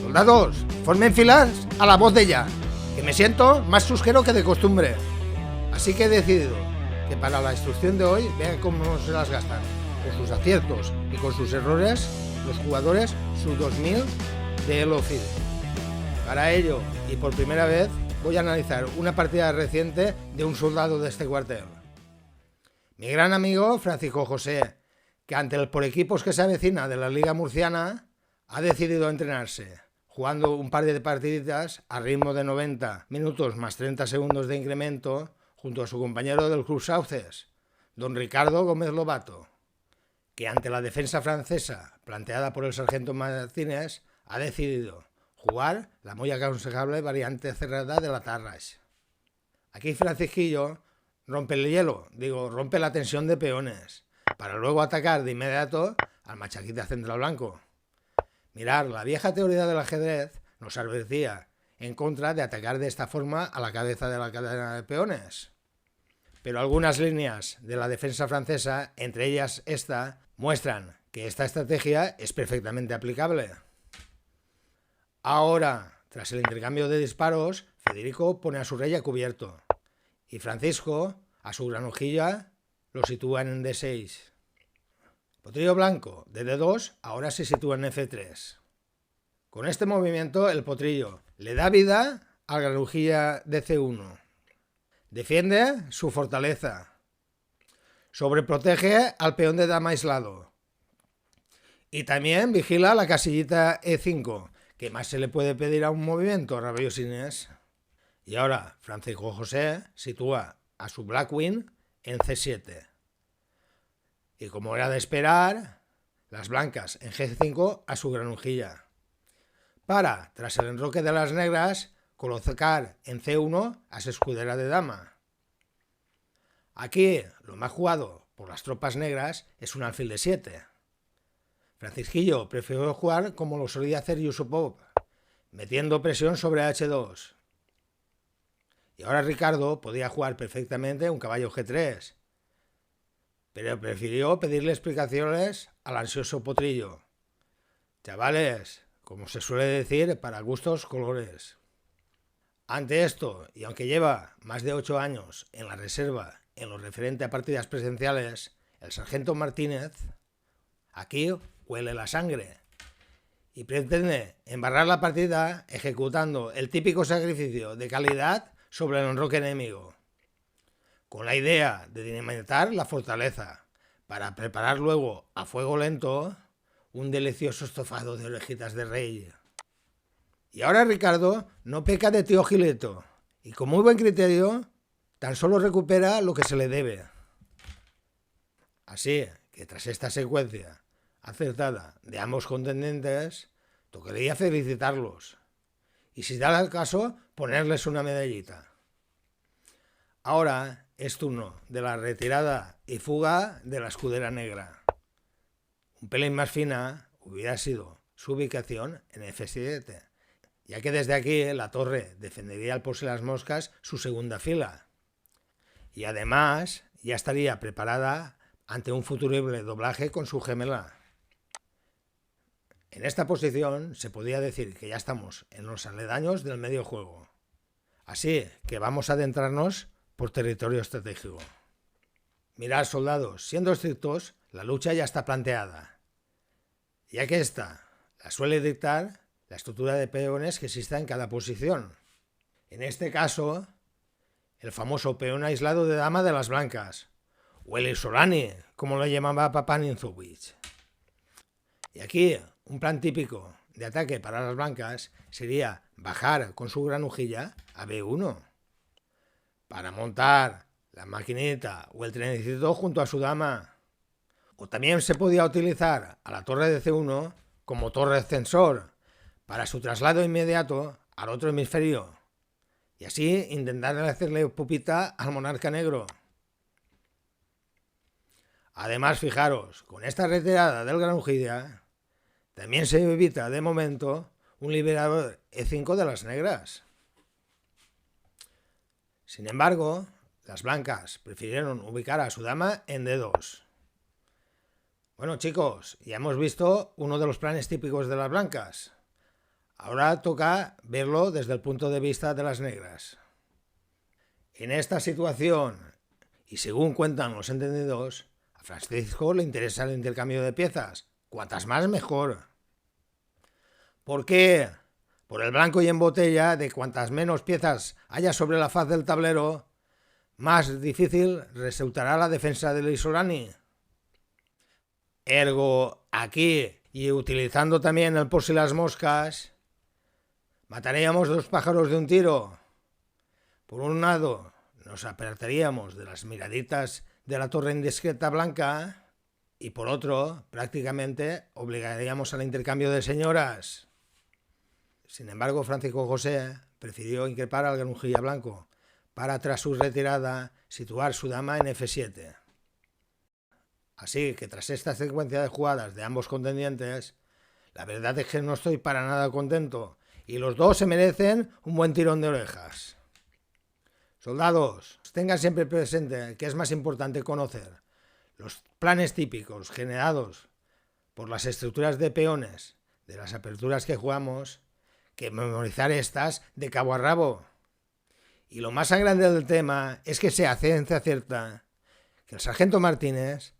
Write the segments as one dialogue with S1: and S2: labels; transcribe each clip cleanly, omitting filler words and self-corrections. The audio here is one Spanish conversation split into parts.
S1: Soldados, formen filas a la voz de ya, que me siento más chusquero que de costumbre. Así que he decidido que para la instrucción de hoy vean cómo se las gastan, con sus aciertos y con sus errores, los jugadores sub-2000 de Elo Field. Para ello, y por primera vez, voy a analizar una partida reciente de un soldado de este cuartel. Mi gran amigo Francisco José, que ante el por equipos que se avecina de la Liga Murciana, ha decidido entrenarse, jugando un par de partiditas a ritmo de 90 minutos más 30 segundos de incremento, junto a su compañero del Club Sauces, don Ricardo Gómez Lobato, que ante la defensa francesa planteada por el sargento Martínez ha decidido jugar la muy aconsejable variante cerrada de la Tarrasch. Aquí Francisquillo rompe el hielo, rompe la tensión de peones, para luego atacar de inmediato al machaquita central blanco. Mirar, la vieja teoría del ajedrez nos advertía en contra de atacar de esta forma a la cabeza de la cadena de peones. Pero algunas líneas de la defensa francesa, entre ellas esta, muestran que esta estrategia es perfectamente aplicable. Ahora, tras el intercambio de disparos, Federico pone a su rey a cubierto y Francisco, a su granujilla, lo sitúa en D6. Potrillo blanco de D2 ahora se sitúa en F3. Con este movimiento el potrillo le da vida al granujilla de C1. Defiende su fortaleza. Sobreprotege al peón de dama aislado. Y también vigila la casillita E5. ¿Qué más se le puede pedir a un movimiento, rabiosines? Y ahora Francisco José sitúa a su Blackwing en C7. Y como era de esperar, las blancas en G5 a su granujilla. Para, tras el enroque de las negras, colocar en C1 a su escudera de dama. Aquí, lo más jugado por las tropas negras es un alfil de 7. Francisquillo prefirió jugar como lo solía hacer Yusupov, metiendo presión sobre H2. Y ahora Ricardo podía jugar perfectamente un caballo G3, pero prefirió pedirle explicaciones al ansioso potrillo. Chavales, como se suele decir, para gustos colores. Ante esto, y aunque lleva más de 8 años en la reserva en lo referente a partidas presenciales, el sargento Martínez aquí huele la sangre y pretende embarrar la partida ejecutando el típico sacrificio de calidad sobre el enroque enemigo, con la idea de dinamitar la fortaleza para preparar luego a fuego lento un delicioso estofado de orejitas de rey. Y ahora Ricardo no peca de tío Gileto y con muy buen criterio tan solo recupera lo que se le debe. Así que tras esta secuencia acertada de ambos contendientes, tocaría felicitarlos y, si da el caso, ponerles una medallita. Ahora es turno de la retirada y fuga de la escudera negra. Un pelín más fina hubiera sido su ubicación en F7, ya que desde aquí la torre defendería al por si las moscas su segunda fila. Y además ya estaría preparada ante un futurible doblaje con su gemela. En esta posición se podría decir que ya estamos en los aledaños del medio juego. Así que vamos a adentrarnos por territorio estratégico. Mirad, soldados, siendo estrictos, la lucha ya está planteada, ya que esta la suele dictar la estructura de peones que exista en cada posición. En este caso, el famoso peón aislado de dama de las blancas, o el Isolani, como lo llamaba Papaninzovic. Y aquí, un plan típico de ataque para las blancas sería bajar con su granujilla a B1 para montar la maquinita o el trenecito junto a su dama. O también se podía utilizar a la torre de C1 como torre ascensor para su traslado inmediato al otro hemisferio y así intentar hacerle pupita al monarca negro. Además, fijaros, con esta retirada del granujilla también se evita de momento un liberador E5 de las negras. Sin embargo, las blancas prefirieron ubicar a su dama en D2. Bueno, chicos, ya hemos visto uno de los planes típicos de las blancas. Ahora toca verlo desde el punto de vista de las negras. En esta situación, y según cuentan los entendidos, a Francisco le interesa el intercambio de piezas. Cuantas más mejor. ¿Por qué? Por el blanco y en botella de cuantas menos piezas haya sobre la faz del tablero, más difícil resultará la defensa del Isolani. Ergo, aquí, y utilizando también el por si las moscas, mataríamos dos pájaros de un tiro. Por un lado, nos apartaríamos de las miraditas de la torre indiscreta blanca y por otro, prácticamente obligaríamos al intercambio de señoras. Sin embargo, Francisco José prefirió increpar al granujilla blanco para, tras su retirada, situar su dama en F7. Así que tras esta secuencia de jugadas de ambos contendientes, la verdad es que no estoy para nada contento y los dos se merecen un buen tirón de orejas. Soldados, tengan siempre presente que es más importante conocer los planes típicos generados por las estructuras de peones de las aperturas que jugamos que memorizar estas de cabo a rabo. Y lo más grande del tema es que se hace ciencia cierta que el sargento Martínez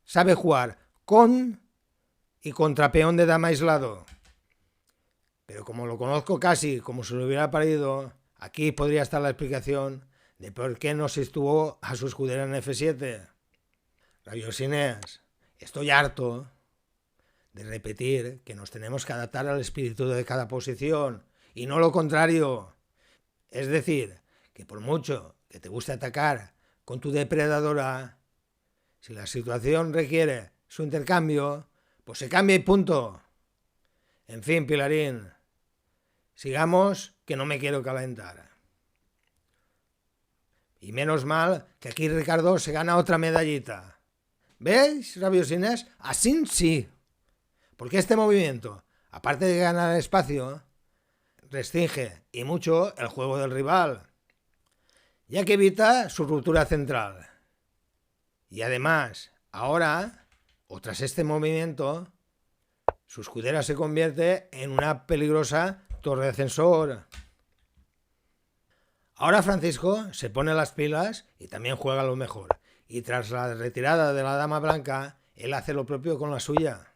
S1: sabe jugar con y contra peón de dama aislado. Pero como lo conozco casi como si lo hubiera parido, aquí podría estar la explicación de por qué no se estuvo a su escudera en F7. Rabiosines, estoy harto de repetir que nos tenemos que adaptar al espíritu de cada posición y no lo contrario. Es decir, que por mucho que te guste atacar con tu depredadora, si la situación requiere su intercambio, pues se cambia y punto. En fin, Pilarín, sigamos que no me quiero calentar. Y menos mal que aquí Ricardo se gana otra medallita. ¿Veis, Rabiosines? Así sí. Porque este movimiento, aparte de ganar espacio, restringe y mucho el juego del rival, ya que evita su ruptura central. Y además, ahora, o tras este movimiento, su escudera se convierte en una peligrosa torre de ascensor. Ahora Francisco se pone las pilas y también juega lo mejor. Y tras la retirada de la dama blanca, él hace lo propio con la suya.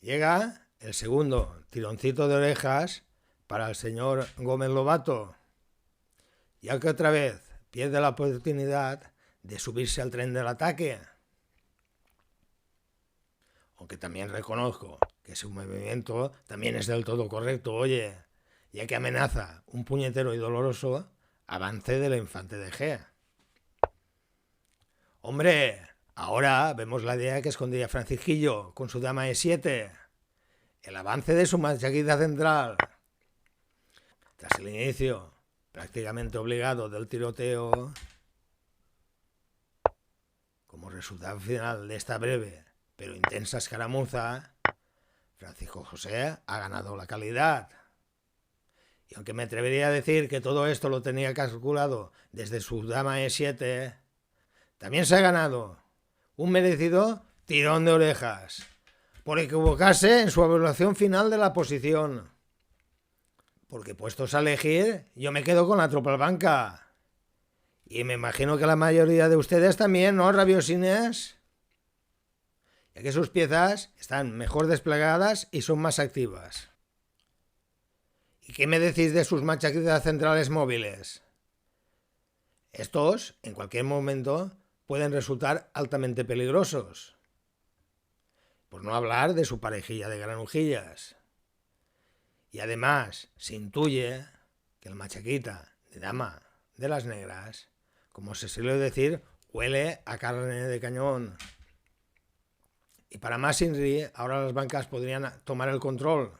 S1: Llega el segundo tironcito de orejas para el señor Gómez Lobato, ya que otra vez pierde la oportunidad de subirse al tren del ataque. Aunque también reconozco que su movimiento también es del todo correcto, oye, ya que amenaza un puñetero y doloroso avance del infante de G. Hombre, ahora vemos la idea que escondía Francisquillo con su dama E7. El avance de su machaquita central. Tras el inicio prácticamente obligado del tiroteo, como resultado final de esta breve pero intensa escaramuza, Francisco José ha ganado la calidad. Y aunque me atrevería a decir que todo esto lo tenía calculado desde su dama E7, también se ha ganado un merecido tirón de orejas por equivocarse en su evaluación final de la posición. Porque puestos a elegir, yo me quedo con la tropa blanca. Y me imagino que la mayoría de ustedes también, ¿no, Rabiosines? Ya que sus piezas están mejor desplegadas y son más activas. ¿Y qué me decís de sus machaquitas centrales móviles? Estos, en cualquier momento, pueden resultar altamente peligrosos. Por no hablar de su parejilla de granujillas. Y además, se intuye que el machaquita de dama de las negras, como se suele decir, huele a carne de cañón. Y para más Inri, ahora las bancas podrían tomar el control,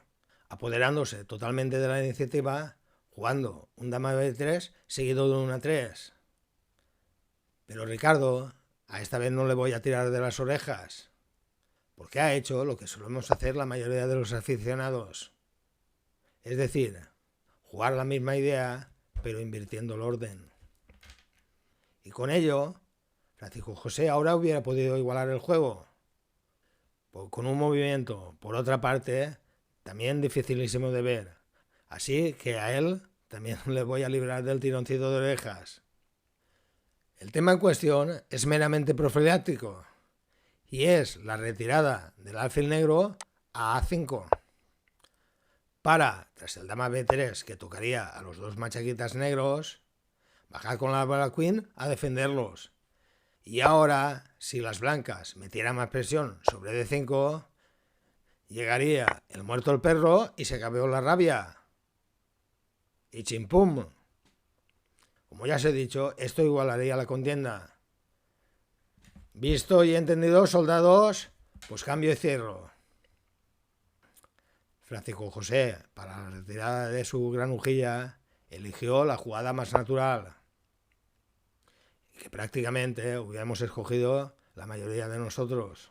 S1: apoderándose totalmente de la iniciativa, jugando un dama B3 seguido de una 3. Pero Ricardo, a esta vez no le voy a tirar de las orejas, porque ha hecho lo que solemos hacer la mayoría de los aficionados. Es decir, jugar la misma idea, pero invirtiendo el orden. Y con ello, Francisco José ahora hubiera podido igualar el juego, con un movimiento, por otra parte, también dificilísimo de ver. Así que a él también le voy a librar del tironcito de orejas. El tema en cuestión es meramente profiláctico y es la retirada del alfil negro a A5 para, tras el dama B3 que tocaría a los dos machaquitas negros, bajar con la Black Queen a defenderlos. Y ahora, si las blancas metieran más presión sobre D5, llegaría el muerto el perro y se acabó la rabia. Y chimpum. Como ya os he dicho, esto igualaría la contienda. Visto y entendido, soldados, pues cambio y cierro. Francisco José, para la retirada de su granujilla, eligió la jugada más natural, que prácticamente hubiéramos escogido la mayoría de nosotros.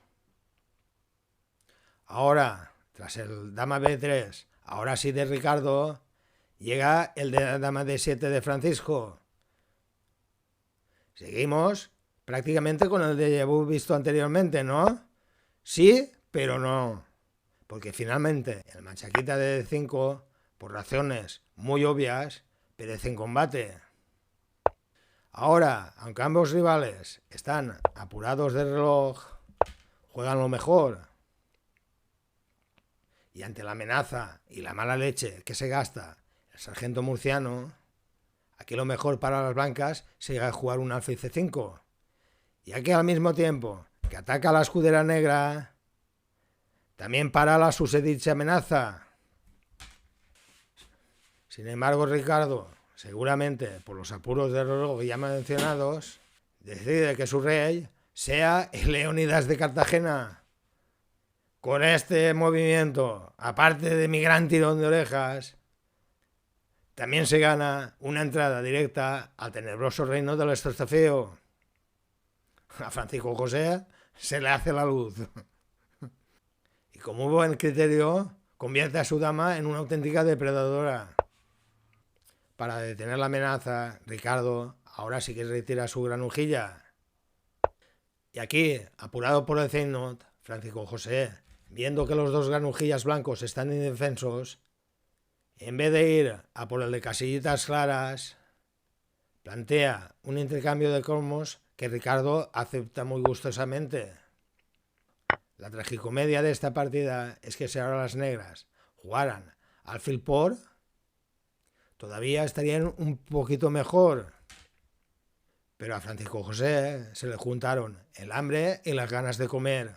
S1: Ahora, tras el dama B3, ahora sí de Ricardo, llega el de dama D7 de Francisco. Seguimos prácticamente con el déjà vu visto anteriormente, ¿no? Sí, pero no. Porque finalmente el machaquita de D5, por razones muy obvias, perece en combate. Ahora, aunque ambos rivales están apurados de reloj, juegan lo mejor. Y ante la amenaza y la mala leche que se gasta el sargento murciano, aquí lo mejor para las blancas sería jugar un alfil C5, ya que al mismo tiempo que ataca a la escudera negra, también para la susodicha amenaza. Sin embargo, Ricardo, seguramente por los apuros de reloj ya mencionados, decide que su rey sea el Leónidas de Cartagena. Con este movimiento, aparte de mi gran tirón de orejas, también se gana una entrada directa al tenebroso reino del Estrocefeo. A Francisco José se le hace la luz. Y como hubo en criterio, convierte a su dama en una auténtica depredadora. Para detener la amenaza, Ricardo ahora sí que retira su granujilla. Y aquí, apurado por el Zeynot, Francisco José, viendo que los dos granujillas blancos están indefensos, en vez de ir a por el de casillitas claras, plantea un intercambio de cromos que Ricardo acepta muy gustosamente. La tragicomedia de esta partida es que si ahora las negras jugaran alfil por, todavía estarían un poquito mejor. Pero a Francisco José se le juntaron el hambre y las ganas de comer.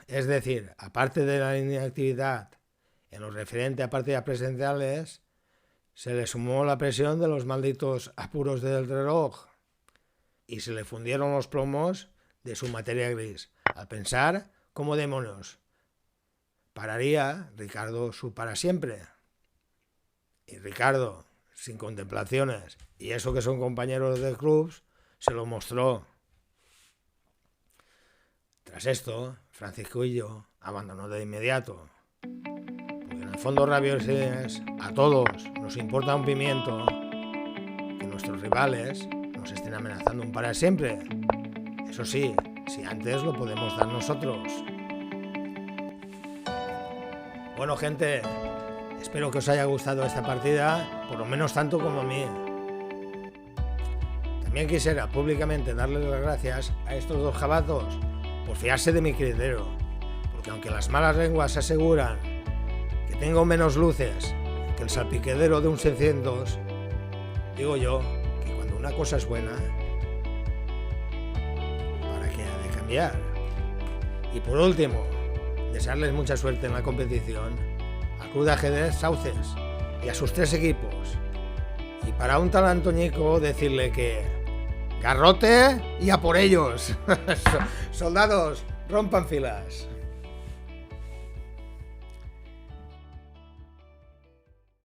S1: Es decir, aparte de la inactividad en lo referente a partidas presenciales, se le sumó la presión de los malditos apuros del reloj y se le fundieron los plomos de su materia gris, al pensar cómo demonios pararía Ricardo su para siempre. Y Ricardo, sin contemplaciones, y eso que son compañeros de clubs, se lo mostró. Tras esto, Francisco y yo abandonó de inmediato, porque en el fondo rabiosos a todos nos importa un pimiento que nuestros rivales nos estén amenazando un para siempre. Eso sí, si antes lo podemos dar nosotros. Bueno, gente, espero que os haya gustado esta partida, por lo menos tanto como a mí. También quisiera públicamente darles las gracias a estos dos jabatos por fiarse de mi criterio, porque aunque las malas lenguas aseguran que tengo menos luces que el salpiquedero de un 600, digo yo que cuando una cosa es buena, ¿para qué ha de cambiar? Y por último, desearles mucha suerte en la competición al Club de Ajedrez Sauces y a sus 3 equipos. Y para un tal Antoñico decirle que garrote y a por ellos. Soldados, rompan filas.